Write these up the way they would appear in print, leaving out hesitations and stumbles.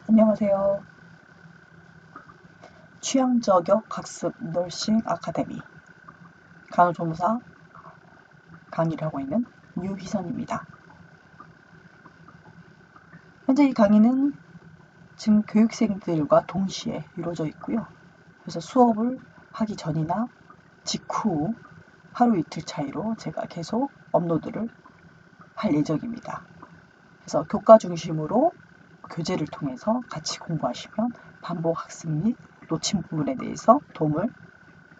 안녕하세요. 취향저격 학습 널싱 아카데미 간호조무사 강의를 하고 있는 유희선입니다. 현재 이 강의는 지금 교육생들과 동시에 이루어져 있고요. 그래서 수업을 하기 전이나 직후 하루 이틀 차이로 제가 계속 업로드를 할 예정입니다. 그래서 교과 중심으로 교재를 통해서 같이 공부하시면 반복 학습 및 놓친 부분에 대해서 도움을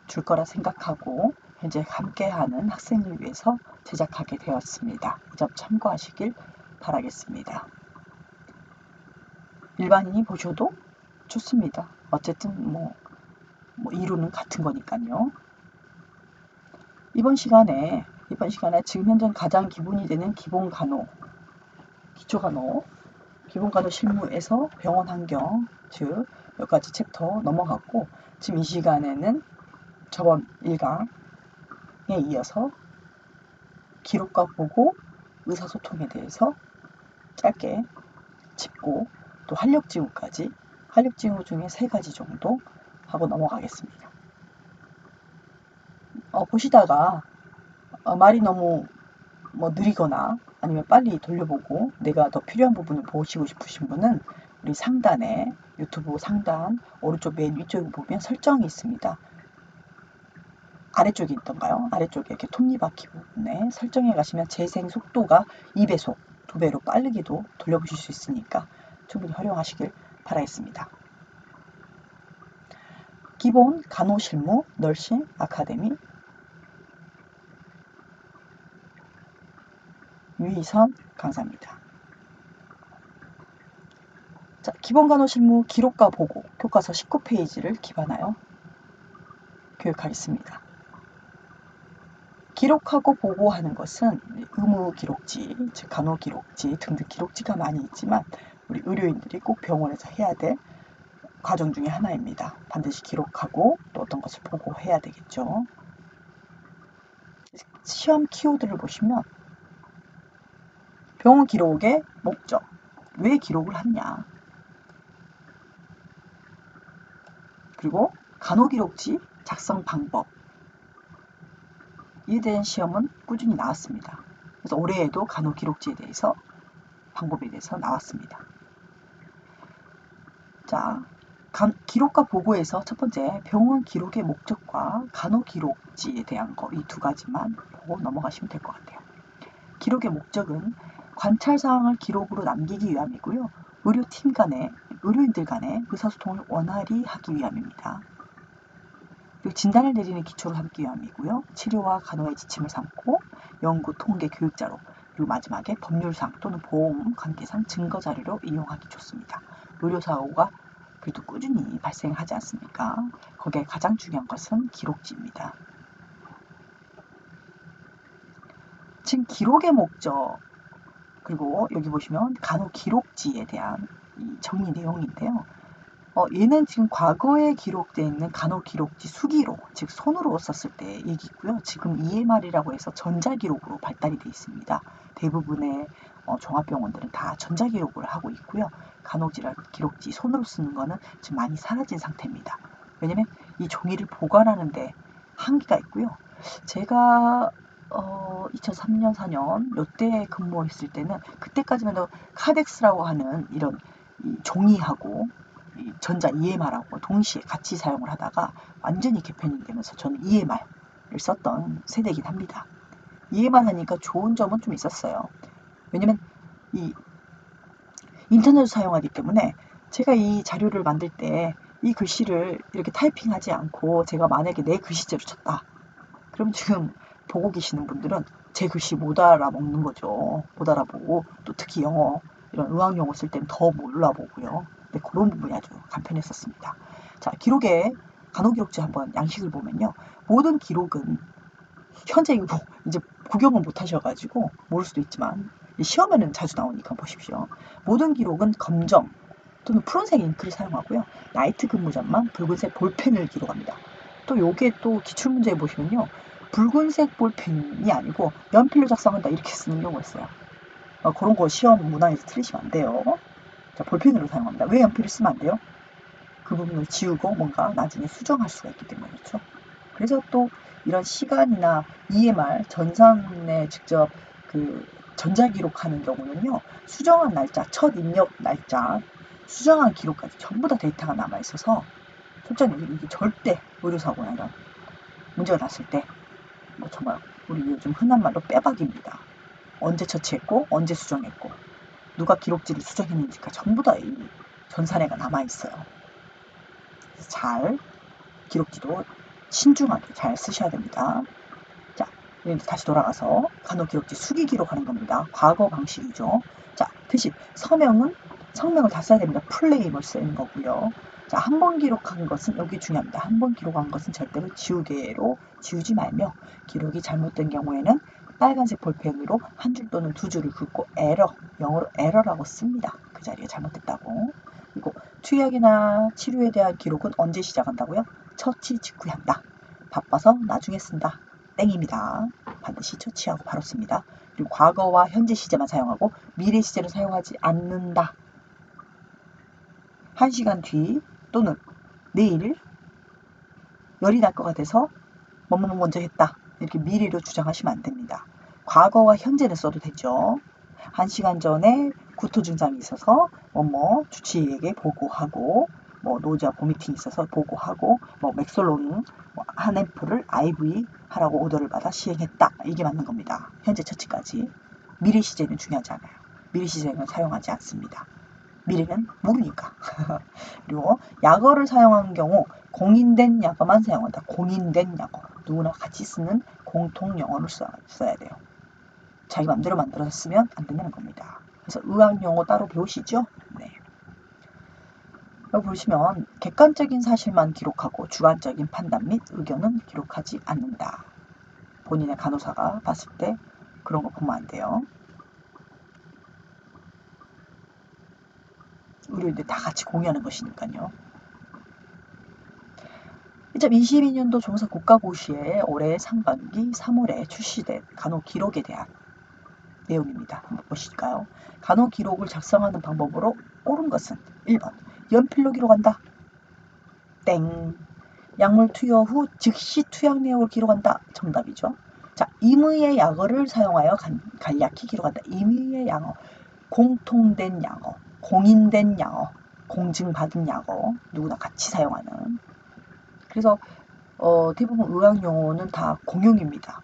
줄 거라 생각하고 현재 함께하는 학생을 위해서 제작하게 되었습니다. 이 점 참고하시길 바라겠습니다. 일반인이 보셔도 좋습니다. 어쨌든 이론은 같은 거니까요. 이번 시간에 지금 현재 가장 기본이 되는 기초간호 실무에서 병원 환경, 즉 몇 가지 챕터 넘어갔고, 지금 이 시간에는 저번 1강에 이어서 기록과 보고 의사소통에 대해서 짧게 짚고, 또 활력지우까지, 활력지우 중에 3가지 정도 하고 넘어가겠습니다. 보시다가 말이 너무 느리거나 아니면 빨리 돌려보고 내가 더 필요한 부분을 보시고 싶으신 분은 우리 상단에, 유튜브 상단 오른쪽 맨 위쪽에 보면 설정이 있습니다. 아래쪽에 있던가요? 아래쪽에 이렇게 톱니바퀴 부분에 설정에 가시면 재생 속도가 2배속, 2배로 빠르게도 돌려보실 수 있으니까 충분히 활용하시길 바라겠습니다. 기본 간호실무 널싱 아카데미 유희선 강사입니다. 자, 기본 간호실무 기록과 보고 교과서 19페이지를 기반하여 교육하겠습니다. 기록하고 보고하는 것은 의무 기록지, 즉 간호 기록지 등등 기록지가 많이 있지만 우리 의료인들이 꼭 병원에서 해야 될 과정 중에 하나입니다. 반드시 기록하고 또 어떤 것을 보고해야 되겠죠. 시험 키워드를 보시면 병원 기록의 목적, 왜 기록을 하느냐, 그리고 간호기록지 작성 방법, 이에 대한 시험은 꾸준히 나왔습니다. 그래서 올해에도 간호기록지에 대해서 방법에 대해서 나왔습니다. 자, 기록과 보고에서 첫 번째 병원 기록의 목적과 간호기록지에 대한 거, 이 2가지만 보고 넘어가시면 될 것 같아요. 기록의 목적은 관찰사항을 기록으로 남기기 위함이고요. 의료인들 간의 의사소통을 원활히 하기 위함입니다. 그리고 진단을 내리는 기초로 삼기 위함이고요. 치료와 간호의 지침을 삼고 연구, 통계, 교육자료, 그리고 마지막에 법률상 또는 보험 관계상 증거자료로 이용하기 좋습니다. 의료사고가 그래도 꾸준히 발생하지 않습니까? 거기에 가장 중요한 것은 기록지입니다. 지금 기록의 목적, 그리고 여기 보시면 간호기록지에 대한 이 정의 내용인데요. 얘는 지금 과거에 기록되어 있는 간호기록지 수기로, 즉 손으로 썼을 때 얘기고요. 지금 EMR이라고 해서 전자기록으로 발달이 되어 있습니다. 대부분의 종합병원들은 다 전자기록을 하고 있고요. 간호기록지 손으로 쓰는 거는 지금 많이 사라진 상태입니다. 왜냐면 이 종이를 보관하는 데 한계가 있고요. 제가 2003년, 4년 요때 근무했을 때는 그때까지만 해도 카덱스라고 하는 이런 종이하고 전자 EMR하고 동시에 같이 사용을 하다가 완전히 개편이 되면서 저는 EMR을 썼던 세대이긴 합니다. EMR 하니까 좋은 점은 좀 있었어요. 왜냐면 이 인터넷을 사용하기 때문에 제가 이 자료를 만들 때 이 글씨를 이렇게 타이핑하지 않고 제가 만약에 내 글씨체로 쳤다. 그럼 지금 보고 계시는 분들은 제 글씨 못 알아먹는 거죠. 못 알아보고, 또 특히 영어, 이런 의학용어 쓸 때는 더 몰라보고요. 네, 그런 부분이 아주 간편했었습니다. 자, 기록의 간호기록지 한번 양식을 보면요. 모든 기록은 현재 이제 구경을 못 하셔가지고 모를 수도 있지만 시험에는 자주 나오니까 보십시오. 모든 기록은 검정 또는 푸른색 잉크를 사용하고요. 나이트 근무자만 붉은색 볼펜을 기록합니다. 또 요게 또 기출문제에 보시면요. 붉은색 볼펜이 아니고 연필로 작성한다 이렇게 쓰는 경우가 있어요. 그런 거 시험 문항에서 틀리시면 안 돼요. 자, 볼펜으로 사용합니다. 왜 연필을 쓰면 안 돼요? 그 부분을 지우고 뭔가 나중에 수정할 수가 있기 때문에 그렇죠. 그래서 또 이런 시간이나 EMR 전산에 직접 그 전자기록하는 경우는요. 수정한 날짜, 첫 입력 날짜, 수정한 기록까지 전부 다 데이터가 남아있어서 솔직히 이게 절대 의료사고나 이런 문제가 났을 때 뭐 정말 우리 요즘 흔한 말로 빼박입니다. 언제 처치했고 언제 수정했고 누가 기록지를 수정했는지가 전부 다 이 전산에가 남아있어요. 잘 기록지도 신중하게 잘 쓰셔야 됩니다. 자, 다시 돌아가서 간호기록지 수기 기록하는 겁니다. 과거 방식이죠. 자, 대신 성명을 다 써야 됩니다. 풀네임을 쓰는 거고요. 자, 한 번 기록한 것은 여기 중요합니다. 한 번 기록한 것은 절대로 지우개로 지우지 말며 기록이 잘못된 경우에는 빨간색 볼펜으로 한 줄 또는 두 줄을 긋고 영어로 에러라고 씁니다. 그 자리가 잘못됐다고. 그리고 투약이나 치료에 대한 기록은 언제 시작한다고요? 처치 직후에 한다. 바빠서 나중에 쓴다. 땡입니다. 반드시 처치하고 바로 씁니다. 그리고 과거와 현재 시제만 사용하고 미래 시제는 사용하지 않는다. 1시간 뒤 또는 내일 열이 날 것 같아서 뭐뭐 먼저 했다. 이렇게 미래로 주장하시면 안 됩니다. 과거와 현재는 써도 되죠. 1시간 전에 구토 증상이 있어서 주치의에게 보고하고 노자 보미팅이 있어서 보고하고 맥솔론 한 앰플을 IV 하라고 오더를 받아 시행했다. 이게 맞는 겁니다. 현재 처치까지. 미래 시제는 중요하지 않아요. 미래 시제는 사용하지 않습니다. 미래는 모르니까. 그리고 약어를 사용하는 경우 공인된 약어만 사용한다. 공인된 약어. 누구나 같이 쓰는 공통 영어를 써야 돼요. 자기 맘대로 만들어서 쓰면 안 된다는 겁니다. 그래서 의학 용어 따로 배우시죠? 네. 여기 보시면 객관적인 사실만 기록하고 주관적인 판단 및 의견은 기록하지 않는다. 본인의 간호사가 봤을 때 그런 거 보면 안 돼요. 의료인들 다 같이 공유하는 것이니까요. 2022년도 조사 국가고시에 올해 상반기 3월에 출시된 간호기록에 대한 내용입니다. 한번 보실까요? 간호기록을 작성하는 방법으로 옳은 것은 1번 연필로 기록한다. 땡. 약물 투여 후 즉시 투약 내용을 기록한다. 정답이죠. 자, 임의의 약어를 사용하여 간략히 기록한다. 임의의 약어, 공통된 약어, 공인된 약어, 공증받은 약어, 누구나 같이 사용하는. 그래서 대부분 의학 용어는 다 공용입니다.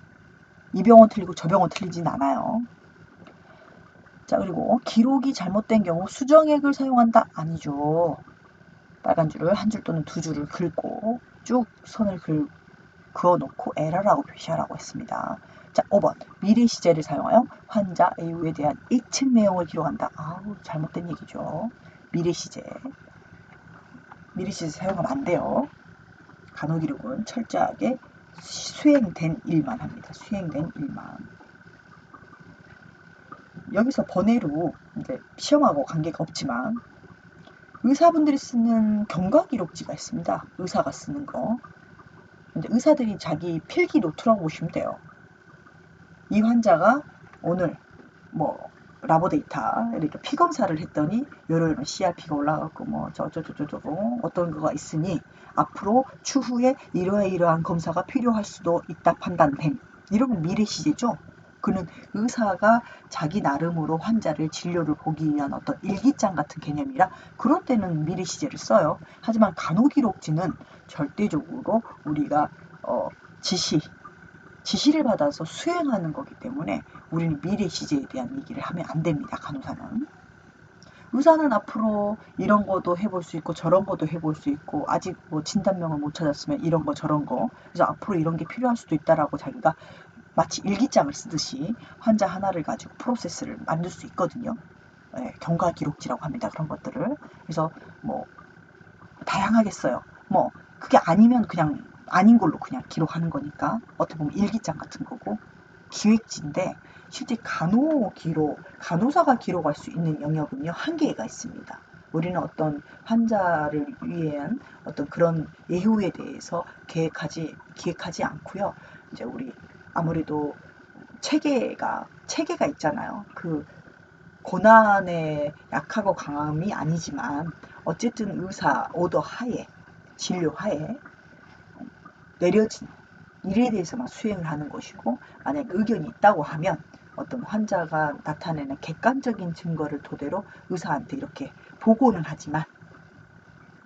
이 병원 틀리고 저 병원 틀리진 않아요. 자, 그리고 기록이 잘못된 경우 수정액을 사용한다? 아니죠. 빨간 줄을 한 줄 또는 두 줄을 긁고 쭉 선을 그어놓고 에러라고 표시하라고 했습니다. 자, 5번 미래 시제를 사용하여 환자 A우에 대한 예측 내용을 기록한다. 아우, 잘못된 얘기죠. 미래 시제 사용하면 안 돼요. 간호기록은 철저하게 수행된 일만 합니다. 수행된 일만. 여기서 번외로 이제 시험하고 관계가 없지만 의사분들이 쓰는 경과기록지가 있습니다. 의사가 쓰는 거. 근데 의사들이 자기 필기 노트라고 보시면 돼요. 이 환자가 오늘 라보 데이터 이렇게 피 검사를 했더니 요런 CRP가 올라갔고 저저저저저고 어떤 거가 있으니 앞으로 추후에 이러한 검사가 필요할 수도 있다 판단됨. 이런 미래 시제죠. 그는 의사가 자기 나름으로 환자를 진료를 보기 위한 어떤 일기장 같은 개념이라 그런 때는 미래 시제를 써요. 하지만 간호기록지는 절대적으로 우리가 지시를 받아서 수행하는 거기 때문에 우리는 미래 시제에 대한 얘기를 하면 안 됩니다. 간호사는. 의사는 앞으로 이런 것도 해볼 수 있고 저런 것도 해볼 수 있고 아직 진단명을 못 찾았으면 이런 거 저런 거 그래서 앞으로 이런 게 필요할 수도 있다라고 자기가 마치 일기장을 쓰듯이 환자 하나를 가지고 프로세스를 만들 수 있거든요. 네, 경과 기록지라고 합니다. 그런 것들을. 그래서 다양하게 써요. 그게 아니면 그냥 아닌 걸로 그냥 기록하는 거니까 어떻게 보면 일기장 같은 거고 기획지인데 실제 간호사가 기록할 수 있는 영역은요 한계가 있습니다. 우리는 어떤 환자를 위한 어떤 그런 예후에 대해서 기획하지 않고요. 이제 우리 아무래도 체계가 있잖아요. 그 고난에 약하고 강함이 아니지만 어쨌든 의사 오더 하에 진료 하에 내려진 일에 대해서만 수행을 하는 것이고, 만약 의견이 있다고 하면 어떤 환자가 나타내는 객관적인 증거를 토대로 의사한테 이렇게 보고는 하지만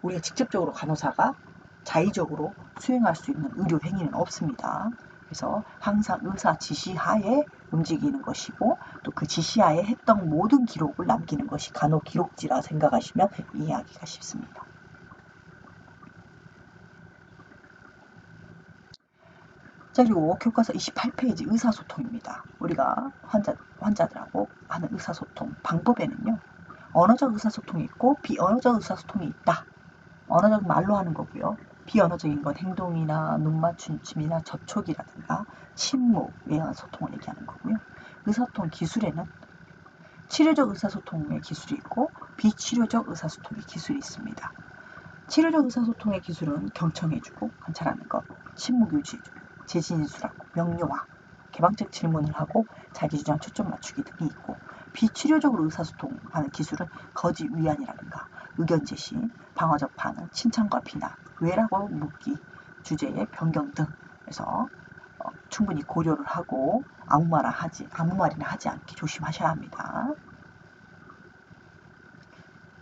우리가 직접적으로 간호사가 자의적으로 수행할 수 있는 의료 행위는 없습니다. 그래서 항상 의사 지시하에 움직이는 것이고, 또 그 지시하에 했던 모든 기록을 남기는 것이 간호 기록지라 생각하시면 이해하기가 쉽습니다. 자, 그리고 교과서 28페이지 의사소통입니다. 우리가 환자들하고 하는 의사소통 방법에는요, 언어적 의사소통이 있고 비언어적 의사소통이 있다. 언어적 말로 하는 거고요. 비언어적인 건 행동이나 눈맞춤이나 접촉이라든가 침묵에 의한 소통을 얘기하는 거고요. 의사소통 기술에는 치료적 의사소통의 기술이 있고 비치료적 의사소통의 기술이 있습니다. 치료적 의사소통의 기술은 경청해주고 관찰하는 것, 침묵 유지해주고 재진술하고 명료화, 개방적 질문을 하고 자기주장 초점 맞추기 등이 있고, 비치료적으로 의사소통하는 기술은 거짓 위안이라든가 의견 제시, 방어적 반응, 칭찬과 비난, 왜라고 묻기, 주제의 변경 등 해서 충분히 고려를 하고 아무 말이나 하지 않게 조심하셔야 합니다.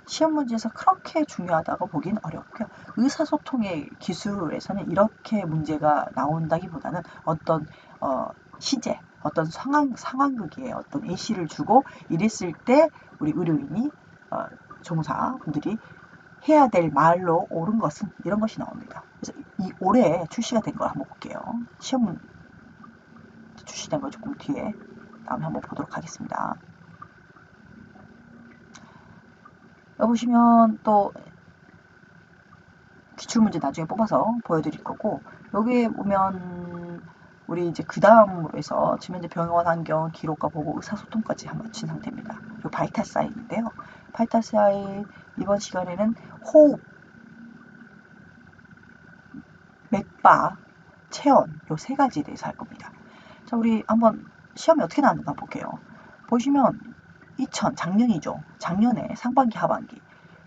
시험 문제에서 그렇게 중요하다고 보긴 어렵고요. 의사소통의 기술에서는 이렇게 문제가 나온다기보다는 어떤 시제, 어떤 상황극에 어떤 예시를 주고 이랬을 때 우리 의료인이 조무사분들이 해야 될 말로 옳은 것은 이런 것이 나옵니다. 그래서 이 올해 출시가 된 걸 한번 볼게요. 시험 출시된 거 조금 뒤에 다음에 한번 보도록 하겠습니다. 여기 보시면 또 기출문제 나중에 뽑아서 보여드릴 거고, 여기에 보면 우리 이제 그 다음으로 해서 지금 현재 병원 환경 기록과 보고 의사소통까지 한번 마친 상태입니다. 그리고 바이탈 사인인데요. 바이탈 사인 이번 시간에는 호흡, 맥박, 체온 요 세 가지에 대해서 할 겁니다. 자, 우리 한번 시험이 어떻게 나왔는가 볼게요. 보시면 작년이죠. 작년에 상반기 하반기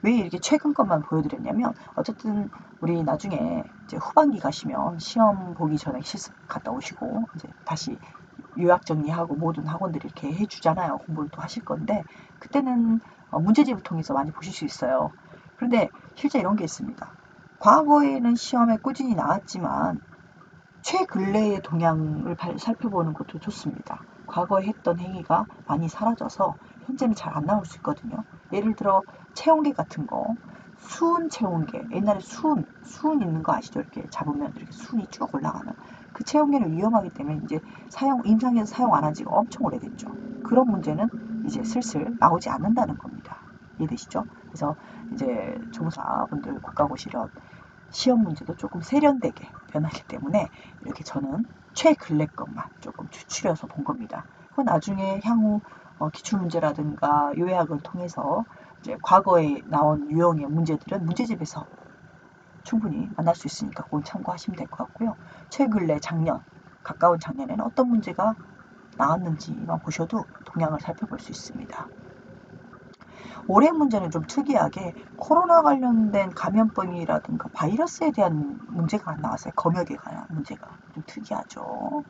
왜 이렇게 최근 것만 보여드렸냐면, 어쨌든 우리 나중에 이제 후반기 가시면 시험 보기 전에 실습 갔다 오시고 이제 다시 요약 정리하고 모든 학원들이 이렇게 해주잖아요. 공부를 또 하실 건데 그때는 문제집을 통해서 많이 보실 수 있어요. 그런데 실제 이런 게 있습니다. 과거에는 시험에 꾸준히 나왔지만 최근래의 동향을 살펴보는 것도 좋습니다. 과거에 했던 행위가 많이 사라져서 현재는 잘 안 나올 수 있거든요. 예를 들어 체온계 같은 거, 수은 체온계, 옛날에 수은 있는 거 아시죠? 이렇게 잡으면 이렇게 수은이 쭉 올라가는 그 체온계는 위험하기 때문에 이제 임상에서 사용 안 한 지가 엄청 오래됐죠. 그런 문제는 이제 슬슬 나오지 않는다는 겁니다. 이해되시죠? 그래서 이제 조무사분들 국가고시련 시험 문제도 조금 세련되게 변하기 때문에 이렇게 저는 최근래 것만 조금 추출해서 본 겁니다. 그건 나중에 향후 기출문제라든가 요약을 통해서 이제 과거에 나온 유형의 문제들은 문제집에서 충분히 만날 수 있으니까 그걸 참고하시면 될 것 같고요. 최근래 가까운 작년에는 어떤 문제가 나왔는지만 보셔도 동향을 살펴볼 수 있습니다. 올해 문제는 좀 특이하게 코로나 관련된 감염병이라든가 바이러스에 대한 문제가 안 나왔어요. 검역에 관한 문제가 좀 특이하죠.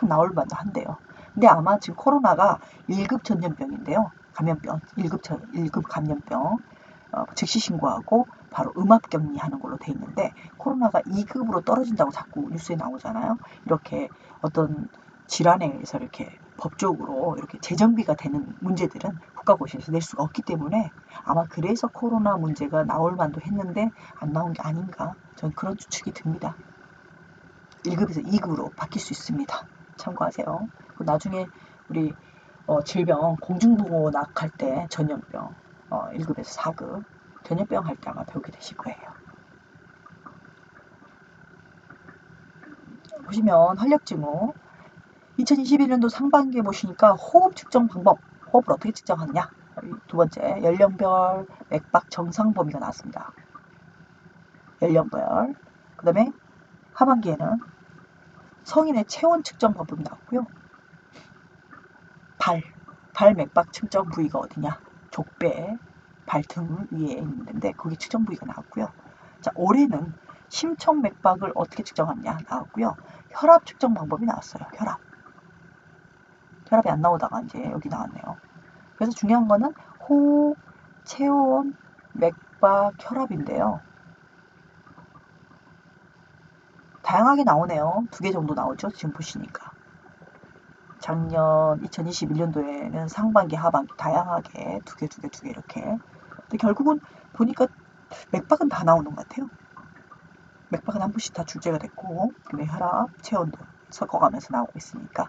막 나올 만도 한데요. 근데 아마 지금 코로나가 1급 전염병인데요. 감염병, 1급 감염병 즉시 신고하고 바로 음압격리하는 걸로 돼 있는데, 코로나가 2급으로 떨어진다고 자꾸 뉴스에 나오잖아요. 이렇게 어떤 질환에 의해서 이렇게 법적으로 이렇게 재정비가 되는 문제들은 국가고시에서 낼 수가 없기 때문에 아마 그래서 코로나 문제가 나올 만도 했는데 안 나온 게 아닌가, 전 그런 추측이 듭니다. 1급에서 2급으로 바뀔 수 있습니다. 참고하세요. 나중에 우리 질병 공중보건학 할 때 전염병 1급에서 4급 전염병 할 때 아마 배우게 되실 거예요. 보시면 활력증후 2021년도 상반기에 보시니까 호흡 측정 방법, 호흡을 어떻게 측정하느냐. 두 번째, 연령별 맥박 정상 범위가 나왔습니다. 연령별. 그 다음에 하반기에는 성인의 체온 측정 방법이 나왔고요. 발 발 맥박 측정 부위가 어디냐? 족배, 발등 위에 있는데 거기 측정 부위가 나왔고요. 자, 올해는 심청 맥박을 어떻게 측정하느냐 나왔고요. 혈압 측정 방법이 나왔어요. 혈압이 안 나오다가 이제 여기 나왔네요. 그래서 중요한 거는 호흡, 체온, 맥박, 혈압인데요. 다양하게 나오네요. 2개 정도 나오죠. 지금 보시니까. 작년 2021년도에는 상반기, 하반기 다양하게 2개 이렇게. 근데 결국은 보니까 맥박은 다 나오는 것 같아요. 맥박은 한 번씩 다 출제가 됐고, 근데 혈압, 체온도 섞어가면서 나오고 있으니까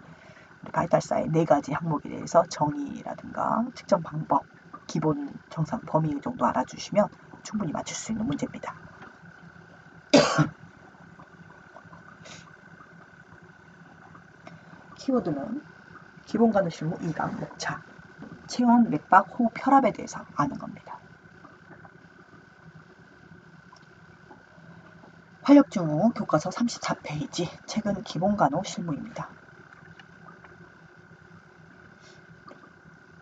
바이탈사의 4가지 항목에 대해서 정의라든가 측정 방법, 기본 정상 범위 정도 알아주시면 충분히 맞출 수 있는 문제입니다. 키워드는 기본 간호 실무 2강 목차, 체온, 맥박, 호흡, 혈압에 대해서 아는 겁니다. 활력증후 교과서 34페이지, 책은 기본 간호 실무입니다.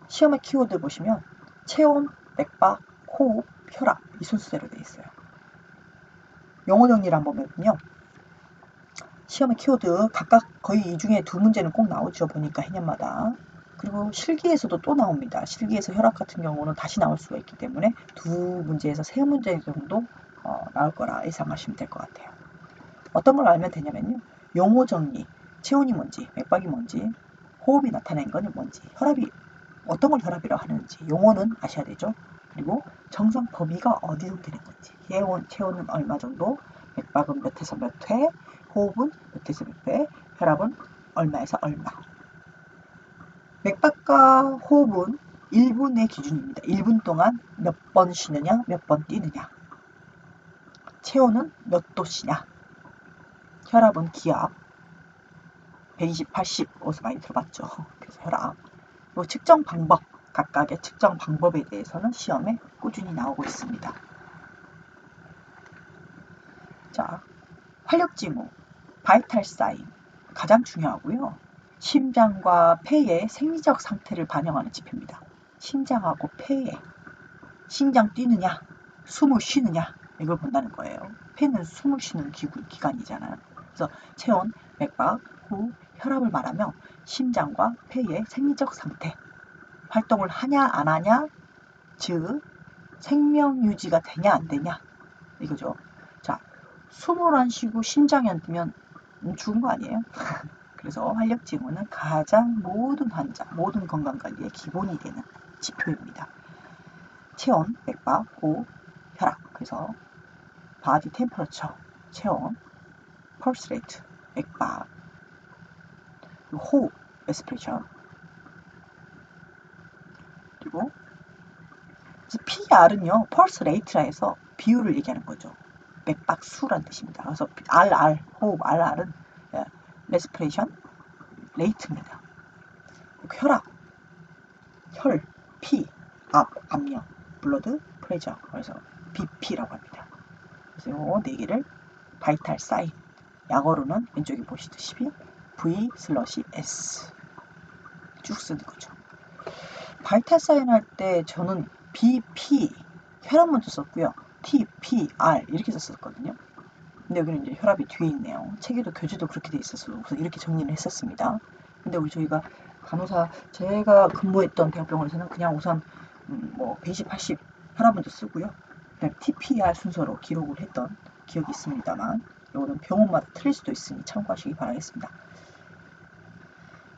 시험의 키워드 보시면 체온, 맥박, 호흡, 혈압 이 순서대로 되어 있어요. 용어 정리를 한번 해보면요. 시험의 키워드 각각 거의 이 중에 2문제는 꼭 나오죠. 보니까 해년마다. 그리고 실기에서도 또 나옵니다. 실기에서 혈압 같은 경우는 다시 나올 수가 있기 때문에 2문제에서 3문제 정도 나올 거라 예상하시면 될 것 같아요. 어떤 걸 알면 되냐면요. 용어 정리, 체온이 뭔지, 맥박이 뭔지, 호흡이 나타낸 건 뭔지, 혈압이 어떤 걸 혈압이라고 하는지 용어는 아셔야 되죠. 그리고 정상 범위가 어디서 되는 건지, 체온은 얼마 정도, 맥박은 몇에서 몇 회, 호흡은 몇에서 몇 회, 혈압은 얼마에서 얼마. 맥박과 호흡은 1분의 기준입니다. 1분 동안 몇 번 쉬느냐, 몇 번 뛰느냐. 체온은 몇 도씨냐. 혈압은 기압 120, 80 어디서 많이 들어봤죠. 그래서 혈압. 그리고 측정 방법, 각각의 측정 방법에 대해서는 시험에 꾸준히 나오고 있습니다. 자, 활력징후, 바이탈 사인 가장 중요하고요. 심장과 폐의 생리적 상태를 반영하는 지표입니다. 심장하고 폐에 심장 뛰느냐, 숨을 쉬느냐 이걸 본다는 거예요. 폐는 숨을 쉬는 기관이잖아요. 그래서 체온, 맥박, 호흡, 혈압을 말하며 심장과 폐의 생리적 상태, 활동을 하냐 안 하냐, 즉 생명 유지가 되냐 안 되냐 이거죠. 자, 숨을 안 쉬고 심장이 안 뛰면 죽은 거 아니에요? 그래서 활력징후는 가장 모든 환자, 모든 건강관리의 기본이 되는 지표입니다. 체온, 맥박, 호흡, 혈압. 그래서 바디 템퍼러처, 체온, 펄스 레이트, 맥박, 호흡, 레스피레이션. 그리고 PR은요, 펄스 레이트라 해서 비율을 얘기하는 거죠. 맥박 수란 뜻입니다. 그래서 RR, 호흡 RR은 레스피레이션 레이트입니다. 혈압, 피, 압력, 블러드 프레저. 그래서 BP라고 합니다. 그래서 이 4개를 바이탈 사인, 약어로는 왼쪽에 보시듯이 V/S 쭉 쓰는 거죠. 바이탈 사인 할 때 저는 BP 혈압 먼저 썼고요. TPR 이렇게 썼었거든요. 근데 여기는 이제 혈압이 뒤에 있네요. 책에도 교재도 그렇게 돼 있어서 우선 이렇게 정리를 했었습니다. 근데 우리 저희가 간호사 제가 근무했던 대학병원에서는 그냥 우선 120, 80 혈압 먼저 쓰고요. 그다음 TPR 순서로 기록을 했던 기억이 있습니다만 이거는 병원마다 틀릴 수도 있으니 참고하시기 바라겠습니다.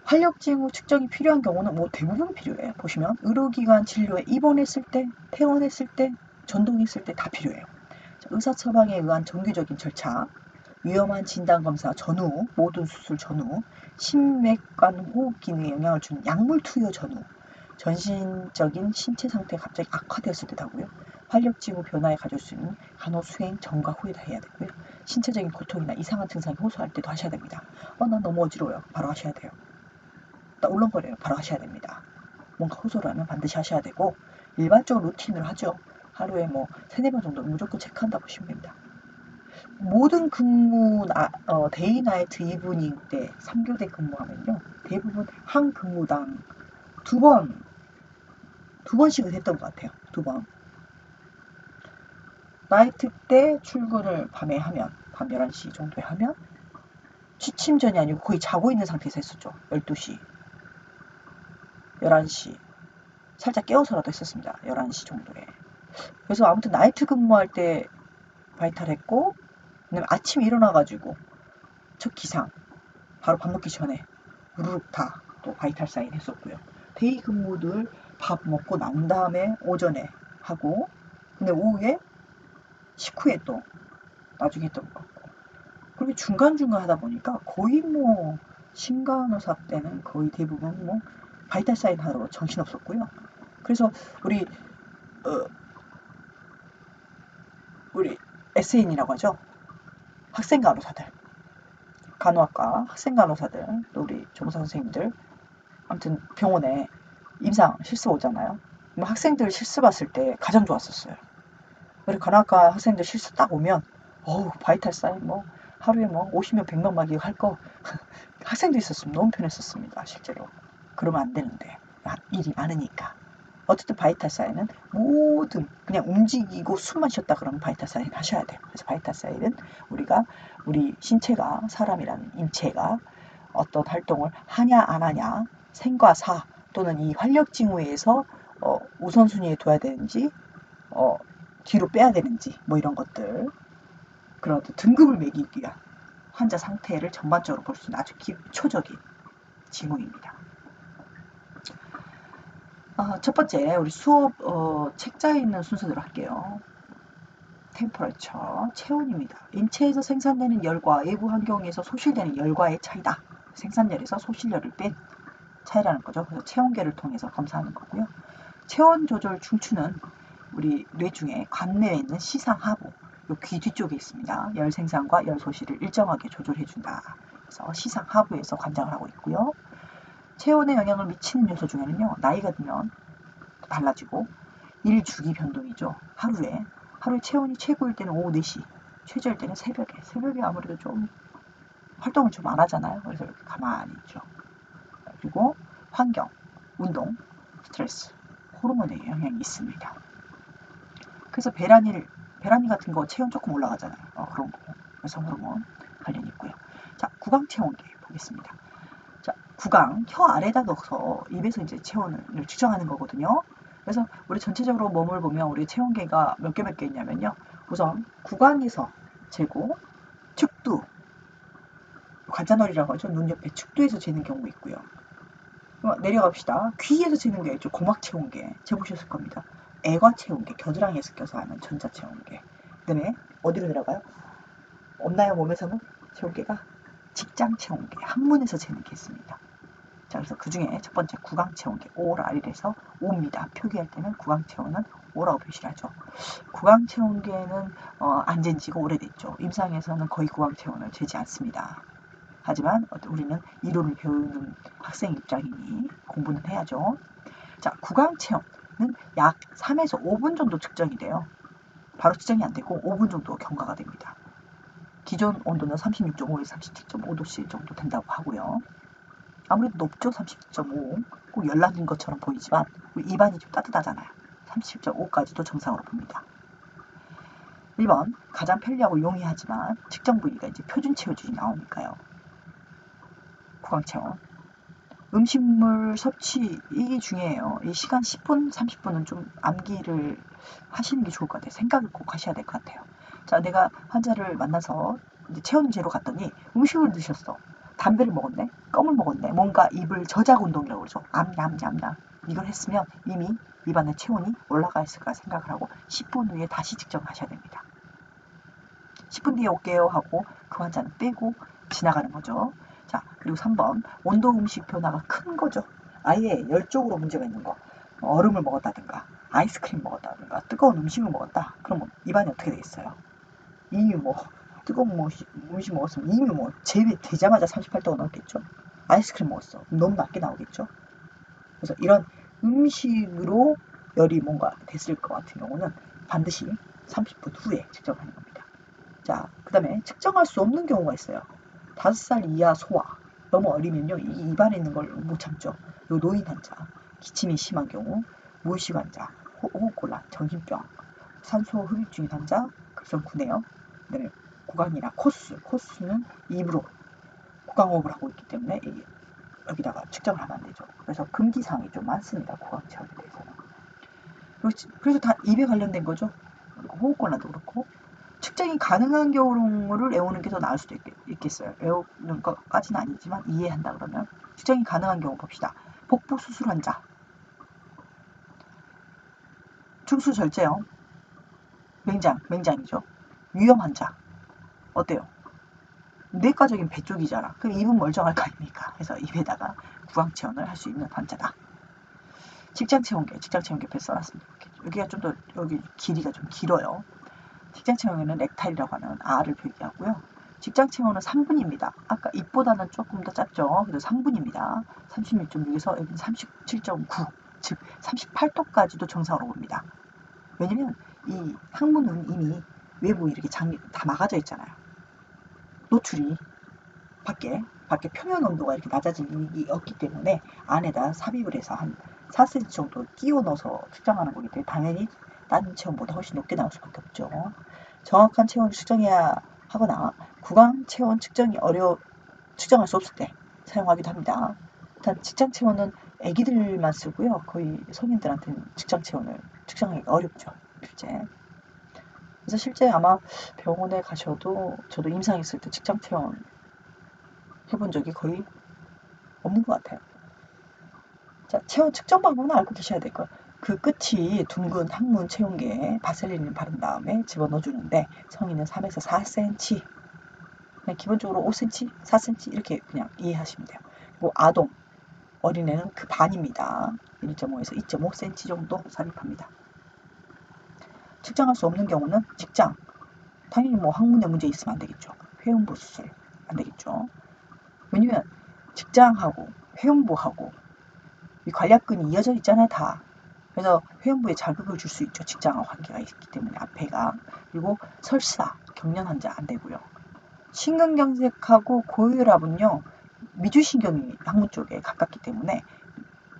활력징후 측정이 필요한 경우는 대부분 필요해요. 보시면 의료기관 진료에 입원했을 때, 퇴원했을 때, 전동했을 때 다 필요해요. 의사 처방에 의한 정규적인 절차, 위험한 진단검사 전후, 모든 수술 전후, 심맥관 호흡 기능에 영향을 주는 약물 투여 전후, 전신적인 신체 상태가 갑자기 악화되었을 때다고요. 활력징후 변화에 가져올 수 있는 간호 수행 전과 후에 다 해야 되고요. 신체적인 고통이나 이상한 증상이 호소할 때도 하셔야 됩니다. 나 너무 어지러워요. 바로 하셔야 돼요. 나 울렁거려요. 바로 하셔야 됩니다. 뭔가 호소를 하면 반드시 하셔야 되고 일반적으로 루틴을 하죠. 하루에 3-4번 정도 무조건 체크한다 보시면 됩니다. 모든 근무, 데이 나이트 이브닝 때 3교대 근무하면요. 대부분 한 근무당 두 번씩은 했던 것 같아요. 2번. 나이트 때 출근을 밤에 하면, 밤 11시 정도에 하면, 취침 전이 아니고 거의 자고 있는 상태에서 했었죠. 12시, 11시. 살짝 깨워서라도 했었습니다. 11시 정도에. 그래서 아무튼 나이트 근무할 때 바이탈 했고, 그다음에 아침에 일어나가지고 첫 기상, 바로 밥 먹기 전에 우르륵 다 또 바이탈 사인 했었고요. 데이 근무들 밥 먹고 난 다음에 오전에 하고, 근데 오후에 식후에 또 나중에 했던 것 같고, 그리고 중간중간 하다 보니까 거의 뭐 신간호사 때는 거의 대부분 뭐 바이탈 사인 하러 정신없었고요. 그래서 우리 어, 우리 SN이라고 하죠. 학생 간호사들, 간호학과 학생 간호사들, 또 우리 조무사 선생님들, 아무튼 병원에 임상 실습 오잖아요. 학생들 실습 왔을 때 가장 좋았었어요. 우리 간호학과 학생들 실습 딱 오면 어우 바이탈 사인 뭐 하루에 뭐 50명 100명 막 이거 할 거 학생도 있었으면 너무 편했었습니다. 실제로. 그러면 안 되는데 일이 많으니까. 어쨌든 바이탈 사인은 모든 그냥 움직이고 숨만 쉬었다 그러면 바이탈 사인 하셔야 돼요. 그래서 바이탈 사인은 우리 신체가 사람이라는 인체가 어떤 활동을 하냐 안 하냐 생과 사 또는 이 활력 징후에서 우선순위에 둬야 되는지 뒤로 빼야 되는지 뭐 이런 것들 그런 등급을 매기기 위한 환자 상태를 전반적으로 볼 수 있는 아주 기초적인 징후입니다. 첫 번째 우리 수업 책자에 있는 순서대로 할게요. 템퍼러처 체온입니다. 인체에서 생산되는 열과 외부 환경에서 소실되는 열과의 차이다. 생산열에서 소실열을 뺀 차이라는 거죠. 그래서 체온계를 통해서 검사하는 거고요. 체온 조절 중추는 우리 뇌 중에 관내에 있는 시상하부, 귀 뒤쪽에 있습니다. 열 생산과 열 소실을 일정하게 조절해준다. 그래서 시상하부에서 관장을 하고 있고요. 체온에 영향을 미치는 요소 중에는요. 나이가 들면 달라지고 일주기 변동이죠. 하루에 체온이 최고일 때는 오후 4시, 최저일 때는 새벽에 아무래도 좀 활동을 좀 안 하잖아요. 그래서 이렇게 가만히 있죠. 그리고 환경, 운동, 스트레스, 호르몬의 영향이 있습니다. 그래서 베라닐 같은 거 체온 조금 올라가잖아요. 그런 거. 그래서 호르몬 관련이 있고요. 자, 구강 체온계 보겠습니다. 자, 구강, 혀 아래다 넣어서 입에서 이제 체온을 측정하는 거거든요. 그래서 우리 전체적으로 몸을 보면 우리 체온계가 몇 개 있냐면요. 우선 구강에서 재고, 측두, 관자놀이라고 하죠. 눈 옆에 측두에서 재는 경우 있고요. 내려갑시다. 귀에서 재는 게 있죠. 고막 체온계 재보셨을 겁니다. 애과 체온계, 겨드랑이에서 껴서 하는 전자 체온계. 그다음에 어디로 내려가요? 없나요? 몸에서는 체온계가 직장 체온계, 항문에서 재는 게 있습니다. 자, 그래서 그 중에 첫 번째 구강 체온계 OR이래서 O입니다. 표기할 때는 구강 체온은 O라고 표시를 하죠. 구강 체온계는 안 잰 지가 오래됐죠. 임상에서는 거의 구강 체온을 재지 않습니다. 하지만 우리는 이론을 배우는 학생 입장이니 공부는 해야죠. 자, 구강 체온은 약 3에서 5분 정도 측정이 돼요. 바로 측정이 안 되고 5분 정도 경과가 됩니다. 기존 온도는 36.5에서 37.5도씨 정도 된다고 하고요. 아무래도 높죠. 37.5. 꼭 열나는 것처럼 보이지만 우리 입안이 좀 따뜻하잖아요. 37.5까지도 정상으로 봅니다. 1번 가장 편리하고 용이하지만 측정 부위가 이제 표준 체온줄이 나오니까요. 구강체온. 음식물 섭취 이게 중요해요. 이 시간 10분, 30분은 좀 암기를 하시는 게 좋을 것 같아요. 생각을 꼭 하셔야 될 것 같아요. 자, 내가 환자를 만나서 이제 체온을 재러 갔더니 음식을 드셨어. 담배를 먹었네, 껌을 먹었네, 뭔가 입을 저작 운동이라고 그러죠. 암냠냠냠 이걸 했으면 이미 입안의 체온이 올라가 있을까 생각을 하고 10분 후에 다시 측정하셔야 됩니다. 10분 뒤에 올게요 하고 그 환자는 빼고 지나가는 거죠. 자, 그리고 3번 온도 음식 변화가 큰 거죠. 아예 열 쪽으로 문제가 있는 거. 얼음을 먹었다든가 아이스크림 먹었다든가 뜨거운 음식을 먹었다. 그러면 입안이 어떻게 되겠어요? 이미 뭐 뜨거운 음식 먹었으면 이미 뭐 제외되자마자 38도가 넘겠죠. 아이스크림 먹었어. 너무 낮게 나오겠죠. 그래서 이런 음식으로 열이 뭔가 됐을 것 같은 경우는 반드시 30분 후에 측정하는 겁니다. 자, 그 다음에 측정할 수 없는 경우가 있어요. 5살 이하 소아. 너무 어리면요. 이 입안에 있는 걸 못 참죠. 요 노인 환자. 기침이 심한 경우, 무의식 환자, 호흡곤란, 정신병, 산소 흡입 중인 환자, 급성 구내염, 그다음에 구강이나 코스는 입으로 구강호흡을 하고 있기 때문에 여기다가 측정을 하면 안 되죠. 그래서 금기사항이 좀 많습니다. 구강 체험에 대해서는. 그래서 다 입에 관련된 거죠. 그리고 호흡곤란도 그렇고 측정이 가능한 경우를 외우는 게 더 나을 수도 있겠어요. 외우는 것까지는 아니지만 이해한다 그러면 측정이 가능한 경우 봅시다. 복부 수술 환자, 충수절제염, 맹장이죠. 위염 환자 어때요? 내과적인 배 쪽이잖아. 그럼 입은 멀쩡할 거 아닙니까? 그래서 입에다가 구강 체온을 할 수 있는 환자다. 직장 체온계 써놨습니다. 여기가 좀 더 여기 길이가 좀 길어요. 직장 체온계는 렉탈이라고 하는 R을 표기하고요. 직장 체온은 3분입니다. 아까 입보다는 조금 더 짧죠. 그래서 3분입니다. 36.6에서 여기는 37.9, 즉 38도까지도 정상으로 봅니다. 왜냐면 이 항문은 이미 외부 이렇게 장이 다 막아져 있잖아요. 노출이 밖에 표면 온도가 이렇게 낮아질 일이 없기 때문에 안에다 삽입을 해서 한 4cm 정도 끼워 넣어서 측정하는 거기 때문에 당연히 다른 체온보다 훨씬 높게 나올 수밖에 없죠. 정확한 체온을 측정해야 하거나 구강 체온 측정할 수 없을 때 사용하기도 합니다. 일단 직장 체온은 아기들만 쓰고요. 거의 성인들한테는 직장 체온을 측정하기가 어렵죠. 그래서 실제 아마 병원에 가셔도 저도 임상했을 때 직장 체온 해본 적이 거의 없는 것 같아요. 자, 체온 측정 방법은 알고 계셔야 될 거예요. 그 끝이 둥근 항문 체온계에 바셀린을 바른 다음에 집어넣어 주는데 성인은 3에서 4cm, 그냥 기본적으로 5cm, 4cm 이렇게 그냥 이해하시면 돼요. 그리고 아동, 어린애는 그 반입니다. 1.5에서 2.5cm 정도 삽입합니다. 측정할 수 없는 경우는 직장, 당연히 뭐 항문에 문제 있으면 안 되겠죠. 회음부 수술 안 되겠죠. 왜냐면 직장하고 회음부하고 이 관략근이 이어져 있잖아요, 다. 그래서 회음부에 자극을 줄 수 있죠. 직장과 관계가 있기 때문에 앞에가. 그리고 설사, 경련 환자 안 되고요. 심근경색하고 고혈압은요. 미주신경이 항문 쪽에 가깝기 때문에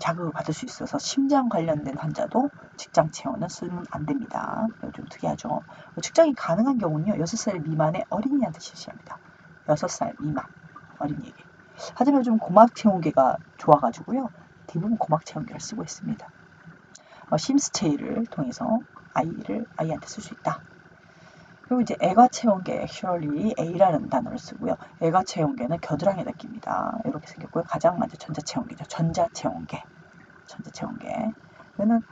자극을 받을 수 있어서 심장 관련된 환자도 직장 체온은 쓰면 안 됩니다. 좀 특이하죠. 측정이 가능한 경우는요. 6살 미만의 어린이한테 실시합니다. 6살 미만 어린이에게. 하지만 요즘 고막 체온계가 좋아가지고요. 대부분 고막 체온계를 쓰고 있습니다. 심스체이를 통해서 아이한테 쓸 수 있다. 그리고 이제 애가 체온계, 액츄얼리 A라는 단어를 쓰고요. 애가 체온계는 겨드랑이에다 낍니다. 이렇게 생겼고요. 가장 먼저 전자체온계죠. 전자체온계. 이거는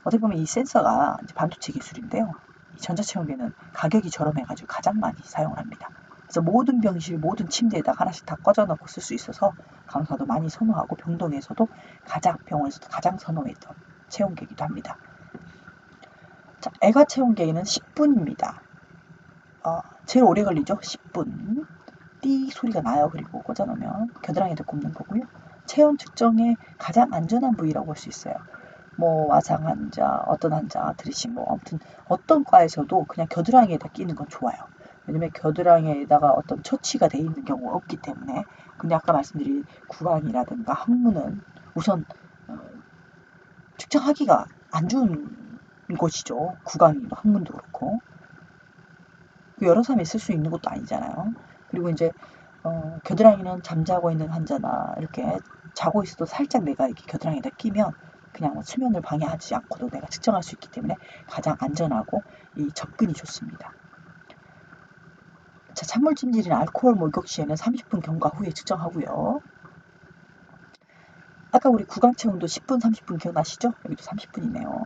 어떻게 보면 이 센서가 이제 반도체 기술인데요. 이 전자체온계는 가격이 저렴해가지고 가장 많이 사용을 합니다. 그래서 모든 병실, 모든 침대에다 하나씩 다 꽂아놓고 쓸 수 있어서 간호사도 많이 선호하고 병동에서도 병원에서도 가장 선호했던 체온계이기도 합니다. 자, 애가 체온계는 10분입니다. 제일 오래 걸리죠? 10분. 띠 소리가 나요. 그리고 꽂아놓으면 겨드랑이도 꼽는 거고요. 체온 측정에 가장 안전한 부위라고 볼 수 있어요. 뭐 와상 환자, 어떤 환자 들으신 뭐 아무튼 어떤 과에서도 그냥 겨드랑이에다 끼는 건 좋아요. 왜냐면 겨드랑이에다가 어떤 처치가 돼 있는 경우가 없기 때문에. 근데 아까 말씀드린 구강이라든가 항문은 우선 측정하기가 안 좋은 곳이죠. 구강이도 항문도 그렇고. 여러 사람이 쓸 수 있는 것도 아니잖아요. 그리고 이제 겨드랑이는 잠자고 있는 환자나 이렇게 자고 있어도 살짝 내가 이렇게 겨드랑이에다 끼면 그냥 수면을 방해하지 않고도 내가 측정할 수 있기 때문에 가장 안전하고 이 접근이 좋습니다. 자, 찬물 찜질이나 알코올 목욕 시에는 30분 경과 후에 측정하고요. 아까 우리 구강 체온도 10분, 30분 기억나시죠? 여기도 30분이네요.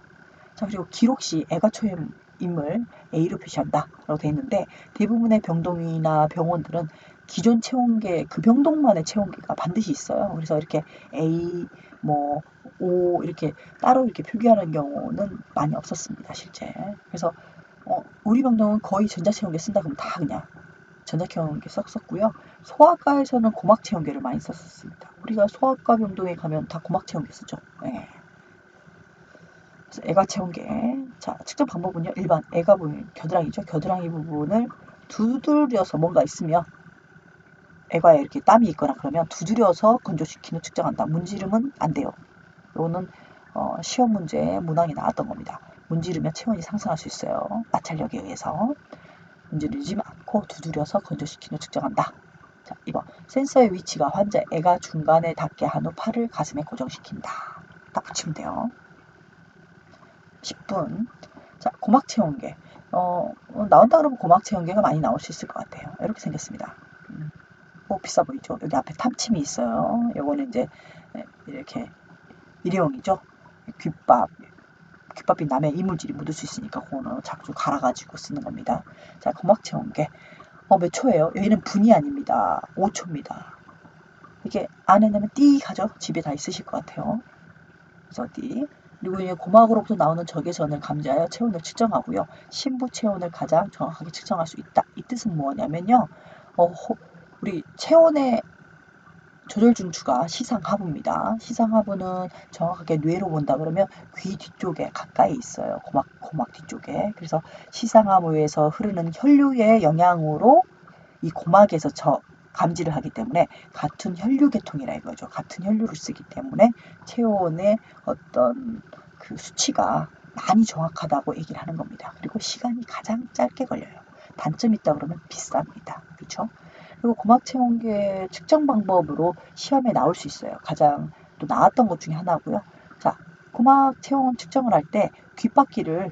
자, 그리고 기록 시 애가초염 임을 A로 표시한다 라고 되어 있는데 대부분의 병동이나 병원들은 기존 체온계, 그 병동만의 체온계가 반드시 있어요. 그래서 이렇게 A, 뭐 O 이렇게 따로 이렇게 표기하는 경우는 많이 없었습니다. 실제. 그래서 우리 병동은 거의 전자체온계 쓴다 그러면 다 그냥 전자체온계 썼고요. 소아과에서는 고막체온계를 많이 썼습니다. 우리가 소아과 병동에 가면 다 고막체온계 쓰죠. 네. 애가 체온계. 자, 측정 방법은요. 일반 애가 보이는 겨드랑이죠. 겨드랑이 부분을 두드려서 뭔가 있으면 애가에 이렇게 땀이 있거나 그러면 두드려서 건조시키는 측정한다. 문지르면 안 돼요. 이거는 시험 문제에 문항이 나왔던 겁니다. 문지르면 체온이 상승할 수 있어요. 마찰력에 의해서. 문지르지 않고 두드려서 건조시키는 측정한다. 자, 2번. 센서의 위치가 환자 애가 중간에 닿게 한 후 팔을 가슴에 고정시킨다. 딱 붙이면 돼요. 10분. 자, 고막 체온계. 나온다 그러면 고막 체온계가 많이 나올 수 있을 것 같아요. 이렇게 생겼습니다. 비싸 보이죠? 여기 앞에 탐침이 있어요. 요거는 이제 이렇게 일회용이죠. 귓밥이 남의 이물질이 묻을 수 있으니까 그거는 자주 갈아가지고 쓰는 겁니다. 자, 고막 체온계. 몇 초예요? 여기는 분이 아닙니다. 5초입니다. 이게 안에 넣으면 띠 하죠? 집에 다 있으실 것 같아요. 그래서 띠. 그리고 이제 고막으로부터 나오는 적외선을 감지하여 체온을 측정하고요. 심부 체온을 가장 정확하게 측정할 수 있다. 이 뜻은 뭐냐면요. 우리 체온의 조절 중추가 시상하부입니다. 시상하부는 정확하게 뇌로 본다 그러면 귀 뒤쪽에 가까이 있어요. 고막 뒤쪽에. 그래서 시상하부에서 흐르는 혈류의 영향으로 이 고막에서 감지를 하기 때문에 같은 혈류 계통이라 이거죠. 같은 혈류를 쓰기 때문에 체온의 어떤 그 수치가 많이 정확하다고 얘기를 하는 겁니다. 그리고 시간이 가장 짧게 걸려요. 단점이 있다 그러면 비쌉니다. 그렇죠? 그리고 고막 체온계 측정 방법으로 시험에 나올 수 있어요. 가장 또 나왔던 것 중에 하나고요. 자, 고막 체온 측정을 할 때 귓바퀴를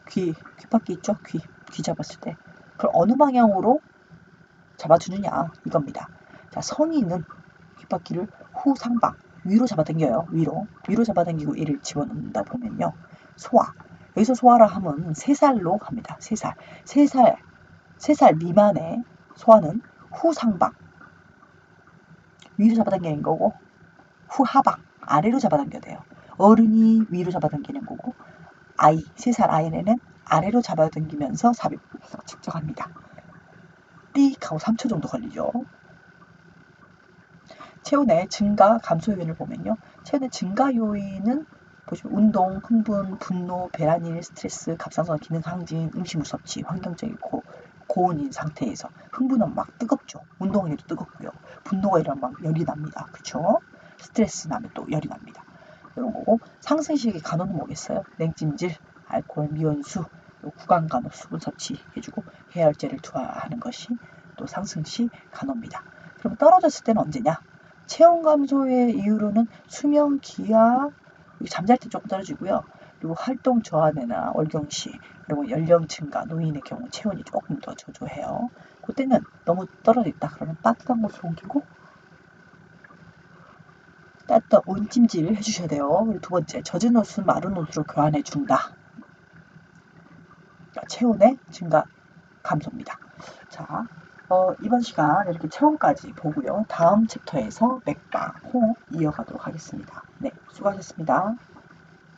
귓바퀴 있죠? 귀 잡았을 때 그걸 어느 방향으로 잡아주느냐 이겁니다. 자, 성인은 귓바퀴를 후상방 위로 잡아당겨요. 위로 잡아당기고 얘를 집어넣는다 보면요. 소화. 여기서 소화라 하면 3살로 합니다. 3살. 3살 미만의 소화는 후상방 위로 잡아당기는 거고 후하방 아래로 잡아당겨야 돼요. 어른이 위로 잡아당기는 거고 3살 아이는 아래로 잡아당기면서 삽입해서 측정합니다. 삑 하고 3초 정도 걸리죠. 체온의 증가 감소 요인을 보면요. 체온의 증가 요인은 보시면 운동, 흥분, 분노, 배란일, 스트레스, 갑상선 기능 항진, 음식물 섭취, 환경적인 고온인 상태에서 흥분은 막 뜨겁죠. 운동을 해도 뜨겁고요. 분노가 일어나면 막 열이 납니다. 그쵸? 스트레스 나면 또 열이 납니다. 이런 거고 상승시기 간호는 뭐겠어요? 냉찜질, 알코올, 미온수, 구강간호 수분 섭취해주고 해열제를 투하하는 것이 또 상승시 간호입니다. 그럼 떨어졌을 때는 언제냐? 체온 감소의 이유로는 수면 기하, 잠잘 때 조금 떨어지고요. 그리고 활동 저하나 월경시, 그리고 연령 증가, 노인의 경우 체온이 조금 더 저조해요. 그때는 너무 떨어져 있다 그러면 따뜻한 곳으로 옮기고 따뜻한 온찜질을 해주셔야 돼요. 그리고 두 번째, 젖은 옷은 마른 옷으로 교환해 준다. 체온의 증가 감소입니다. 자, 이번 시간 이렇게 체온까지 보고요. 다음 챕터에서 맥박, 호흡 이어가도록 하겠습니다. 네, 수고하셨습니다.